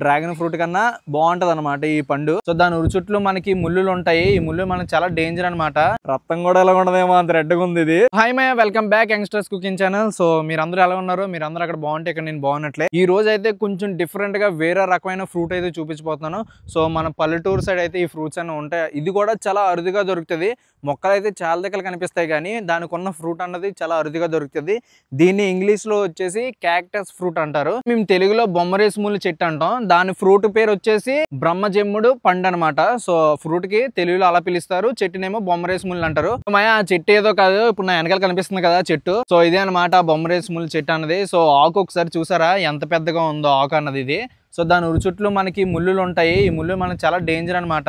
Dragon fruit కన్నా బాగుంటది అనమాట ఈ పండు. సో దాని ఉరి చుట్టూ మనకి ముళ్ళులు ఉంటాయి. ఈ ముళ్ళు మనకి చాలా డేంజర్ అనమాట. రక్తం కూడా ఎలా ఉండదేమో అంత రెడ్గా ఉంది ఇది. Hi my welcome back youngsters cooking channel. So మీరందరూ ఎలా ఉన్నారు? మీరందరూ అక్కడ బాగుంటే ఇక్కడ నేను బాగున్నట్లే. ఈ రోజు అయితే కొంచెం డిఫరెంట్ గా వేరే రకమైన ఫ్రూట్ అయితే చూపించబోతున్నాను. సో మన పల్లెటూరు సైడ్ అయితే ఈ ఫ్రూట్స్ అన్నీ ఉంటాయి. ఇది కూడా చాలా అరుదుగా దొరుకుతుంది. మొక్కలు అయితే చాలా దగ్గర కనిపిస్తాయి కానీ దానికి ఉన్న ఫ్రూట్ అన్నది చాలా అరుదుగా దొరుకుతుంది. దీన్ని ఇంగ్లీష్ లో వచ్చేసి క్యాక్టస్ ఫ్రూట్ అంటారు. మేము తెలుగులో బొమ్మరేసి ముళ్ళు చెట్టు అంటాం. దాని ఫ్రూట్ పేరు వచ్చేసి బ్రహ్మజెమ్ముడు పండు అనమాట. సో ఫ్రూట్ కి తెలుగులో అలా పిలుస్తారు, చెట్టునేమో బొమ్మరేసి ముళ్ళు అంటారు. ఆ చెట్టు ఏదో కాదు, ఇప్పుడు నా వెనకాల కనిపిస్తుంది కదా చెట్టు. సో ఇదే అనమాట బొమ్మరేసి ముళ్ళు చెట్టు అన్నది. సో ఆకు ఒకసారి చూసారా ఎంత పెద్దగా ఉందో ఆకు అన్నది ఇది. సో దాని ఉరి చుట్టూ మనకి ముళ్ళులు ఉంటాయి. ఈ ముళ్ళు మనకి చాలా డేంజర్ అనమాట.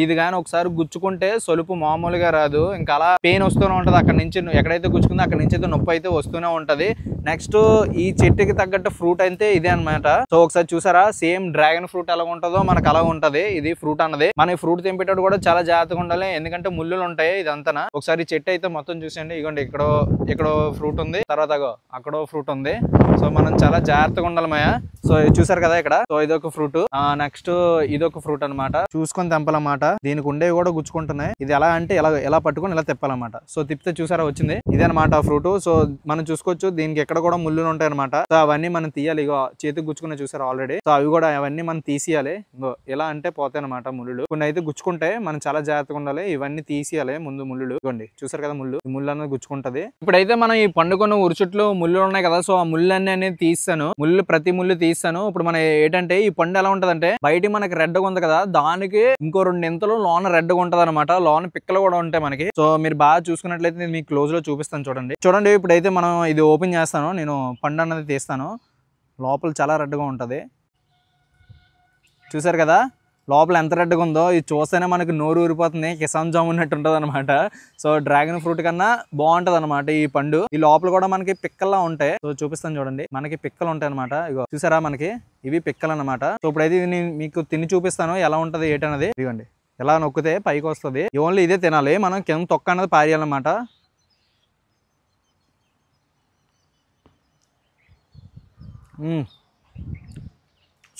ఇది కానీ ఒకసారి గుచ్చుకుంటే సొలుపు మామూలుగా రాదు, ఇంకా అలా పెయిన్ వస్తూనే ఉంటది. అక్కడ నుంచి ఎక్కడైతే గుచ్చుకుందో అక్కడ నుంచి అయితే నొప్పి అయితే వస్తూనే ఉంటది. నెక్స్ట్ ఈ చెట్టుకి తగ్గట్టు ఫ్రూట్ అయితే ఇదే అనమాట. సో ఒకసారి చూసారా సేమ్ డ్రాగన్ ఫ్రూట్ ఎలా ఉంటుందో మనకు అలా ఉంటది ఇది ఫ్రూట్ అన్నది. మన ఫ్రూట్ తెంపేటప్పుడు కూడా చాలా జాగ్రత్తగా ఉండాలి, ఎందుకంటే ముళ్ళులు ఉంటాయి ఇదంతా. ఒకసారి చెట్టు అయితే మొత్తం చూసేయండి. ఇగోండి ఇక్కడో ఫ్రూట్ ఉంది, తర్వాత అక్కడో ఫ్రూట్ ఉంది. సో మనం చాలా జాగ్రత్తగా ఉండాలి మాయా. సో చూసారు కదా ఇక్కడ. సో ఇదొక ఫ్రూట్, నెక్స్ట్ ఇదొక ఫ్రూట్ అనమాట. చూసుకొని తెంపాలన్నమాట. దీనికి ఉండేవి కూడా గుచ్చుకుంటున్నాయి. ఇది ఎలా అంటే ఎలా పట్టుకొని ఇలా తిప్పాలన్నమాట. సో తిప్పితే చూసారా వచ్చింది ఇదే అనమాట ఫ్రూట్. సో మనం చూసుకోవచ్చు దీనికి ఎక్కడ కూడా ముళ్ళులు ఉంటాయి అనమాట. సో అవన్నీ మనం తీయాలి. ఇగో చేతికి గుచ్చుకునే చూసారు ఆల్రెడీ. సో అవి కూడా అవన్నీ మనం తీసేయాలి. ఇంకో ఎలా అంటే పోతాయి అనమాట ముళ్ళు. కొన్ని అయితే గుచ్చుకుంటే మనం చాలా జాగ్రత్తగా ఉండాలి. ఇవన్నీ తీసేయాలి ముందు ముళ్ళు. ఇవ్వండి చూసారు కదా ముళ్ళు అనేది గుచ్చుకుంటది. ఇప్పుడైతే మనం ఈ పండుకొన్న ఉరి చుట్లు ముళ్ళు ఉన్నాయి కదా. సో ఆ ముళ్ళు అనేది తీస్తాను, ప్రతి ముళ్ళు తీస్తాను. ఇప్పుడు మన ఏంటంటే ఈ పండు ఎలా ఉంటదంటే బయట మనకి రెడ్గా ఉంది కదా, దానికి ఇంకో 2 ఇంతలు లోన రెడ్గా ఉంటది అనమాట. లోన పిక్కలు కూడా ఉంటాయి మనకి. సో మీరు బాగా చూసుకున్నట్లయితే నేను మీకు క్లోజ్ లో చూపిస్తాను చూడండి. ఇప్పుడైతే మనం ఇది ఓపెన్ చేస్తాను, నేను పండు అన్నది తీస్తాను. లోపల చాలా రెడ్గా ఉంటది. చూసారు కదా లోపల ఎంత రెడ్గా ఉందో. ఇది చూస్తేనే మనకి నోరు ఊరిపోతుంది, కిసాన్ జామ్ ఉన్నట్టు ఉంటది అనమాట. సో డ్రాగన్ ఫ్రూట్ కన్నా బాగుంటది అనమాట ఈ పండు. ఈ లోపల కూడా మనకి పిక్కల్లా ఉంటాయి. సో చూపిస్తాను చూడండి, మనకి పిక్కలు ఉంటాయి అనమాట. ఇగో చూసారా మనకి ఇవి పిక్కలు అనమాట. సో ఇప్పుడైతే ఇది నేను మీకు తిని చూపిస్తాను ఎలా ఉంటది ఏంటన్నది. ఇదిగోండి ఎలా నొక్కితే పైకి వస్తుంది. ఓన్లీ ఇదే తినాలి, మనం కింద తొక్క అన్నది పారేయాలన్నమాట.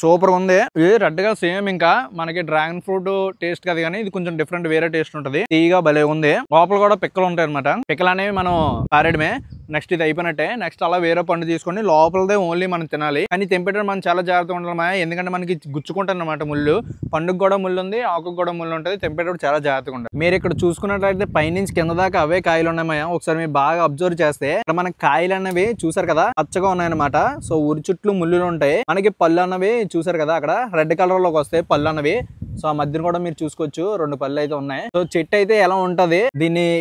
సూపర్ ఉంది. ఇది రెడ్ గా సేమ్ ఇంకా మనకి డ్రాగన్ ఫ్రూట్ టేస్ట్ కదా, కానీ ఇది కొంచెం డిఫరెంట్ వేరే టేస్ట్ ఉంటుంది. తీగా భలే ఉంది. లోపల కూడా పిక్కలు ఉంటాయి అనమాట. పిక్కలు అనేవి మనం పారేయడమే. నెక్స్ట్ ఇది అయిపోయినట్టే. నెక్స్ట్ అలా వేరే పండు తీసుకొని లోపలదే ఓన్లీ మనం తినాలి. కానీ తెంపేటప్పుడు మనం చాలా జాగ్రత్తగా ఉండాలి, ఎందుకంటే మనకి గుచ్చుకుంటాయి అనమాట ముళ్ళు. పండుగ కూడా ముళ్ళు ఉంది, ఆకుకు కూడా ముళ్ళు ఉంటుంది. తెంపేటప్పుడు చాలా జాగ్రత్తగా ఉండాలి. మీరు ఇక్కడ చూసుకున్నట్లయితే పైనుంచి కింద దాకా అవే కాయలు ఉన్నాయి. ఒకసారి మీరు బాగా అబ్జర్వ్ చేస్తే ఇక్కడ మనకి కాయలు అనేవి చూసారు కదా పచ్చగా ఉన్నాయన్నమాట. సో ఉరి చుట్లు ముళ్ళులు ఉంటాయి. మనకి పళ్ళు అన్నవి చూసారు కదా అక్కడ రెడ్ కలర్ లోకి వస్తాయి పళ్ళు అన్నవి. సో ఆ మధ్యన కూడా మీరు చూసుకోవచ్చు 2 పళ్ళు అయితే ఉన్నాయి. సో చెట్టు అయితే ఎలా ఉంటది,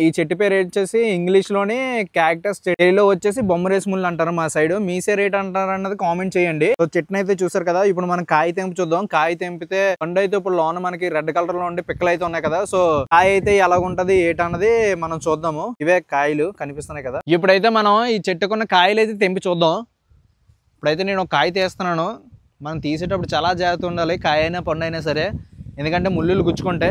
ఈ చెట్టు పేరు వచ్చేసి ఇంగ్లీష్ లోని క్యాక్టస్, తెలుగులో వచ్చేసి బొమ్మరేసి ముళ్ళు అంటారు మా సైడ్. మీ సైడ్ ఏంటి అంటారు అన్నది కామెంట్ చేయండి. సో చెట్టును అయితే చూసారు కదా. ఇప్పుడు మనం కాయ తెంపి చూద్దాం. కాయ తెంపితే పండు అయితే ఇప్పుడు లోన మనకి రెడ్ కలర్ లో ఉండి పిక్కలు అయితే ఉన్నాయి కదా. సో కాయ అయితే ఎలా ఉంటది ఏంటన్నది మనం చూద్దాము. ఇవే కాయలు కనిపిస్తున్నాయి కదా. ఇప్పుడైతే మనం ఈ చెట్టుకున్న కాయలు అయితే తెంపి చూద్దాం. ఇప్పుడైతే నేను ఒక కాయ తీస్తున్నాను. మనం తీసేటప్పుడు చాలా జాగ్రత్త ఉండాలి, కాయ అయినా పండు అయినా సరే, ఎందుకంటే ముళ్ళులు గుచ్చుకుంటే.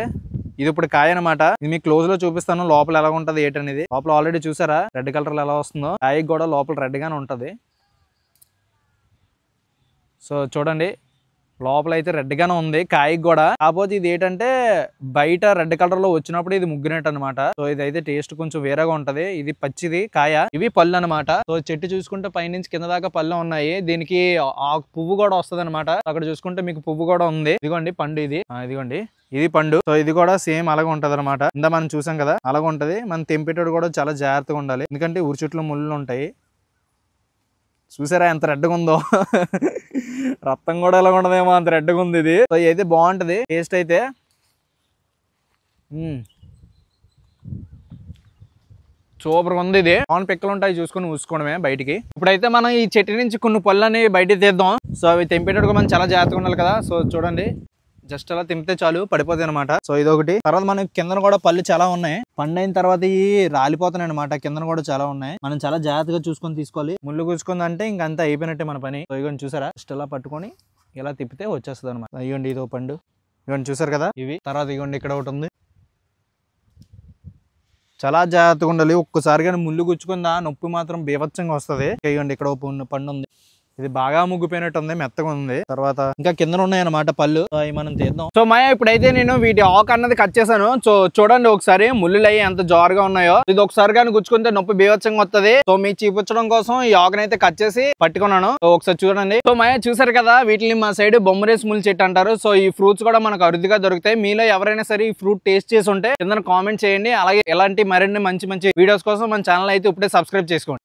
ఇది ఇప్పుడు కాయ అనమాట. ఇది మీకు క్లోజ్ లో చూపిస్తాను లోపల ఎలా ఉంటది ఏంటనేది. లోపల ఆల్రెడీ చూసారా రెడ్ కలర్ లో ఎలా వస్తుందో. కాయకి కూడా లోపల రెడ్ గానే ఉంటది. సో చూడండి లోపల అయితే రెడ్ గానే ఉంది కాయకి కూడా. కాకపోతే ఇది ఏంటంటే బయట రెడ్ కలర్ లో వచ్చినప్పుడు ఇది ముగ్గినట్టు అనమాట. సో ఇదైతే టేస్ట్ కొంచెం వేరేగా ఉంటది. ఇది పచ్చిది కాయ, ఇవి పళ్ళు అనమాట. సో చెట్టు చూసుకుంటే పైనుంచి కింద దాకా పళ్ళు ఉన్నాయి. దీనికి పువ్వు కూడా వస్తుంది అనమాట. అక్కడ చూసుకుంటే మీకు పువ్వు కూడా ఉంది. ఇదిగోండి పండు ఇదిగోండి ఇది పండు. సో ఇది కూడా సేమ్ అలాగే ఉంటది అనమాట. ఇందా మనం చూసాం కదా అలాగే ఉంటది. మనం తెంపేటప్పుడు కూడా చాలా జాగ్రత్తగా ఉండాలి, ఎందుకంటే ఉరి చుట్లు ముళ్ళు ఉంటాయి. చూసారా ఎంత రెడ్గా ఉందో. రక్తం కూడా ఎలా ఉండదేమో అంత రెడ్గా ఉంది ఇది. సో అయితే బాగుంటది టేస్ట్ అయితే. సూపర్ గా ఉంది ఇది. ఆన్ పిక్కలు ఉంటాయి చూసుకొని ఊసుకోవడమే బయటికి. ఇప్పుడైతే మనం ఈ చెట్టు నుంచి కొన్ని పళ్ళని బయటికి తీద్దాం. సో అవి తెంపేటప్పుడు మనం చాలా జాగ్రత్తగా ఉండాలి కదా. సో చూడండి జస్ట్ అలా తింపితే చాలు పడిపోతాయి అనమాట. సో ఇదొకటి. తర్వాత మనకి కింద కూడా పళ్ళు చాలా ఉన్నాయి. పండు అయిన తర్వాత ఈ రాలిపోతున్నాయి అనమాట. కింద కూడా చాలా ఉన్నాయి. మనం చాలా జాగ్రత్తగా చూసుకొని తీసుకోవాలి. ముళ్ళు కూసుకుంది అంటే ఇంకంతా అయిపోయినట్టే మన పని. సో ఇగోండి చూసారా జస్ట్ అలా పట్టుకొని ఇలా తిప్పితే వచ్చేస్తుంది అనమాట. ఇగోండి ఇదో పండు. ఇగోండి చూసారు కదా ఇవి. తర్వాత ఇగోండి ఇక్కడ ఒకటి ఉంది. చాలా జాగ్రత్తగా ఉండాలి. ఒక్కసారి కానీ ముళ్ళు గుచ్చుకుందా నొప్పి మాత్రం బీభత్సంగా వస్తుంది. ఇగోండి ఇక్కడ పండు ఉంది. ఇది బాగా ముగ్గిపోయినట్టు ఉంది, మెత్తగా ఉంది. తర్వాత ఇంకా కింద ఉన్నాయి అన్నమాట పళ్ళు, అవి మనం తీద్దాం. సో మాయ ఇప్పుడైతే నేను వీటి ఆకు అన్నది కట్ చేశాను. సో చూడండి ఒకసారి ముళ్ళు అయ్యి ఎంత జారుగా ఉన్నాయో. ఇది ఒకసారి కానీ గుచ్చుకుంటే నొప్పి బీవచ్చంగా వస్తుంది. సో మీకు చూపించడం కోసం ఈ ఆకునైతే కట్ చేసి పట్టుకున్నాను. సో ఒకసారి చూడండి. సో మాయ చూసారు కదా, వీటిని మా సైడ్ బొమ్మరేస్ ముళ్ళు చెట్టు అంటారు. సో ఈ ఫ్రూట్స్ కూడా మనకు అరుదుగా దొరుకుతాయి. మీలో ఎవరైనా సరే ఈ ఫ్రూట్ టేస్ట్ చేసి ఉంటే కింద కామెంట్ చేయండి. అలాగే ఎలాంటి మరిన్ని మంచి మంచి వీడియోస్ కోసం మన ఛానల్ అయితే ఇప్పుడే సబ్స్క్రైబ్ చేసుకోండి.